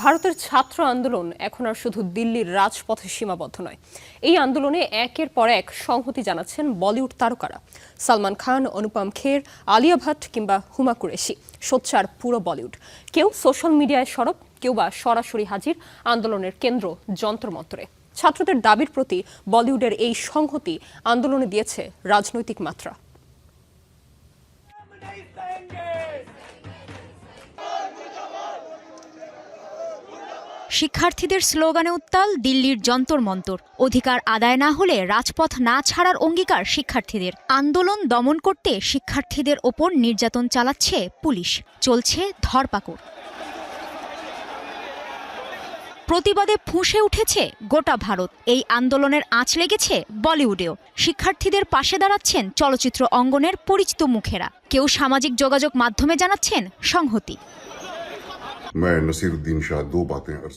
ভারতের ছাত্র আন্দোলন এখন আর শুধু দিল্লির রাজপথে সীমাবদ্ধ নয়। এই আন্দোলনে একের পর এক সংহতি জানাচ্ছেন বলিউড তারকারা। সালমান খান, অনুপম খের, আলিয়া ভাট কিংবা হুমা কুরেশি, সোচ্চার পুরো বলিউড। কেউ সোশ্যাল মিডিয়ায় সরব, কেউ বা সরাসরি হাজির আন্দোলনের কেন্দ্র যন্ত্রমন্ত্রে। ছাত্রদের দাবির প্রতি বলিউডের এই সংহতি আন্দোলনে দিয়েছে রাজনৈতিক মাত্রা। শিক্ষার্থীদের স্লোগানে উত্তাল দিল্লির যন্তর মন্তর। অধিকার আদায় না হলে রাজপথ না ছাড়ার অঙ্গীকার শিক্ষার্থীদের। আন্দোলন দমন করতে শিক্ষার্থীদের ওপর নির্যাতন চালাচ্ছে পুলিশ, চলছে ধরপাকড়। প্রতিবাদে ফুঁসে উঠেছে গোটা ভারত। এই আন্দোলনের আঁচ লেগেছে বলিউডেও। শিক্ষার্থীদের পাশে দাঁড়াচ্ছেন চলচ্চিত্র অঙ্গনের পরিচিত মুখেরা। কেউ সামাজিক যোগাযোগ মাধ্যমে জানাচ্ছেন সংহতি।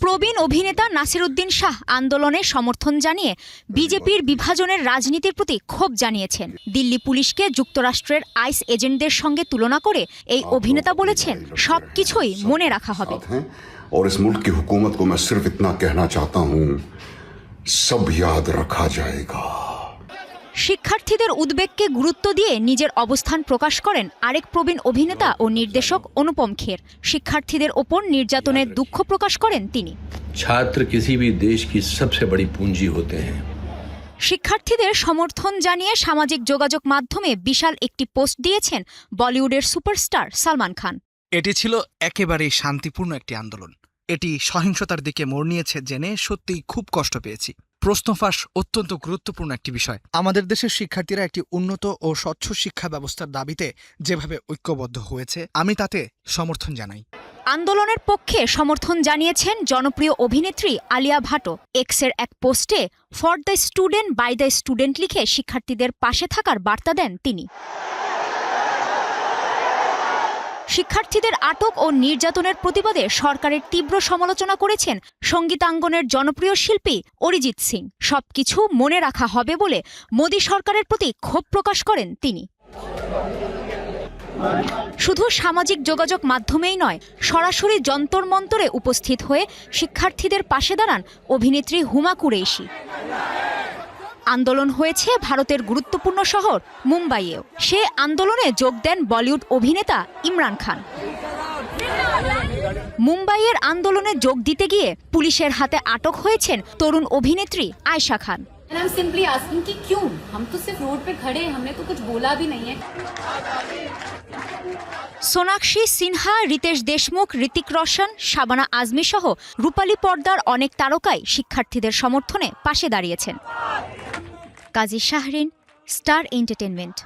প্রবীণ অভিনেতা নাসিরুদ্দিন শাহ আন্দোলনে সমর্থন জানিয়ে বিজেপির বিভাজনের রাজনীতির প্রতি ক্ষোভ জানিয়েছেন। দিল্লি পুলিশকে যুক্তরাষ্ট্রের আইস এজেন্টদের সঙ্গে তুলনা করে এই অভিনেতা বলেছেন, সবকিছুই মনে রাখা হবে। और इस मुल्क की हुकूमत को मैं सिर्फ इतना कहना चाहता हूं, सब याद रखा जाएगा। শিক্ষার্থীদের উদ্বেগকে গুরুত্ব দিয়ে নিজের অবস্থান প্রকাশ করেন আরেক প্রবীণ অভিনেতা ও নির্দেশক অনুপম খের। শিক্ষার্থীদের ওপর নির্যাতনের দুঃখ প্রকাশ করেন তিনি। ছাত্র किसी भी देश की सबसे बड़ी पूंजी होते हैं। শিক্ষার্থীদের সমর্থন জানিয়ে সামাজিক যোগাযোগ মাধ্যমে বিশাল একটি পোস্ট দিয়েছেন বলিউডের সুপারস্টার সালমান খান। এটি ছিল একেবারেই শান্তিপূর্ণ একটি আন্দোলন। এটি সহিংসতার দিকে মোড় নিয়েছে জেনে সত্যিই খুব কষ্ট পেয়েছি। প্রশ্ন ফাঁস অত্যন্ত গুরুত্বপূর্ণ একটি বিষয়। আমাদের দেশের শিক্ষার্থীরা একটি উন্নত ও স্বচ্ছ শিক্ষা ব্যবস্থার দাবিতে যেভাবে ঐক্যবদ্ধ হয়েছে, আমি তাতে সমর্থন জানাই। আন্দোলনের পক্ষে সমর্থন জানিয়েছেন জনপ্রিয় অভিনেত্রী আলিয়া ভাটও। এক্সের এক পোস্টে for the student by the student লিখে শিক্ষার্থীদের পাশে থাকার বার্তা দেন তিনি। শিক্ষার্থীদের আটক ও নির্যাতনের প্রতিবাদে সরকারের তীব্র সমালোচনা করেছেন সঙ্গীতাঙ্গনের জনপ্রিয় শিল্পী অরিজিৎ সিং। সবকিছু মনে রাখা হবে বলে মোদী সরকারের প্রতি ক্ষোভ প্রকাশ করেন তিনি। শুধু সামাজিক যোগাযোগ মাধ্যমেই নয়, সরাসরি যন্তর মন্তরে উপস্থিত হয়ে শিক্ষার্থীদের পাশে দাঁড়ান অভিনেত্রী হুমা কুরেশি। আন্দোলন হয়েছে ভারতের গুরুত্বপূর্ণ শহর মুম্বাইয়েও। সে আন্দোলনে যোগ দেন বলিউড অভিনেতা ইমরান খান। মুম্বাইয়ের আন্দোলনে যোগ দিতে গিয়ে পুলিশের হাতে আটক হয়েছেন তরুণ অভিনেত্রী আয়েশা খান। সোনাক্ষী সিনহা, রিতেশ দেশমুখ, ঋতিক রোশন, শাবানা আজমি সহ রূপালী পর্দার অনেক তারকাই শিক্ষার্থীদের সমর্থনে পাশে দাঁড়িয়েছেন। কাজী শাহরিন, স্টার এন্টারটেইনমেন্ট।